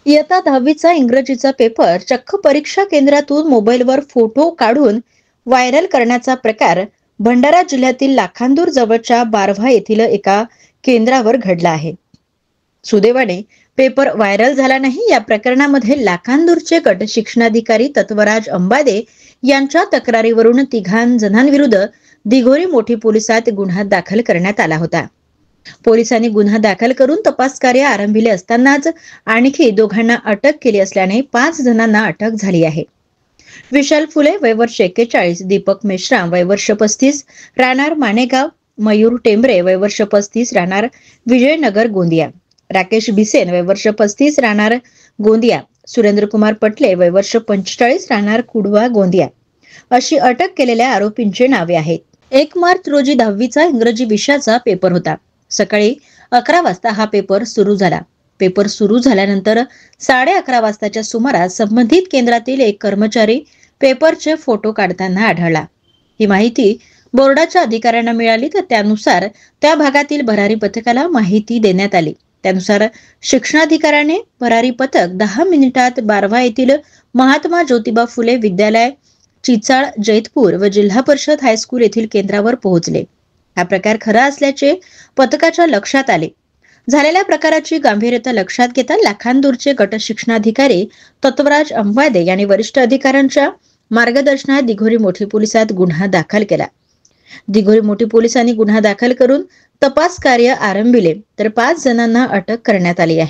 इयत्ता 10वीचा इंग्रजीचा पेपर चक्क परीक्षा केंद्रातून मोबाईलवर फोटो काढून व्हायरल करण्याचा प्रकार भंडारा जिल्ह्यातील लाखांदूर जवळच्या बारव्हा येथील एका केंद्रावर घडला आहे. सुदैवाने पेपर व्हायरल झाला नाही. या प्रकरणामध्ये लाखांदूरचे गट शिक्षणाधिकारी तत्वराज अंबादे यांच्या तक्रारीवरून तिघां जणांविरुद्ध दिघोरी मोठी पोलिसात गुन्हा दाखल करण्यात आला होता. पोलिसांनी गुन्हा दाखल करून तपास कार्य आरंभिले असतानाच आणखी दोघांना अटक केली असल्याने 5 जणांना अटक झाली आहे. विशाल फुले वय वर्ष 41, दीपक मेश्राम वय वर्ष 35, राहणार माणेगाव, मयूर टेंबरे वय वर्ष 35, राहणार विजयनगर गोंदिया, राकेश बिसेन वय वर्ष 35, राहणार गोंदिया, सुरेंद्र कुमार पटले वय वर्ष 45, राहणार कुडवा गोंदिया अशी अटक केलेल्या आरोपींची नावे आहेत. 1 मार्च रोजी 10वीचा इंग्रजी विषयाचा पेपर होता. सकाळी 11 वाजता हा पेपर सुरू झाला. पेपर सुरू झाल्यानंतर 11:30 वाजताच्या सुमारास संबंधित केंद्रातील एक कर्मचारी पेपरचे फोटो काढताना आढळला. ही माहिती बोर्डाच्या अधिकाऱ्यांना मिळाली तर त्यानुसार त्या भागातील भरारी पथकाला माहिती देण्यात आली. त्यानुसार शिक्षणाधिकाऱ्याने भरारी पथक 10 मिनिटात बारवा येथील महात्मा ज्योतिबा फुले विद्यालय, चिचाळ, जैतपूर व जिल्हा परिषद हायस्कूल येथील केंद्रावर पोहोचले. हा प्रकार खरा असल्याचे पथकाच्या लक्षात आले. झालेल्या प्रकाराची गांभीर्यता लक्षात घेता लाखांदूरचे गट शिक्षणाधिकारी तत्वराज अंबादे यांनी वरिष्ठ अधिकाऱ्यांच्या मार्गदर्शनात दिघोरी मोठी पोलिसात गुन्हा दाखल केला. दिघोरी मोठी पोलिसांनी गुन्हा दाखल करून तपास कार्य आरंभिले तर 5 जणांना अटक करण्यात आली आहे.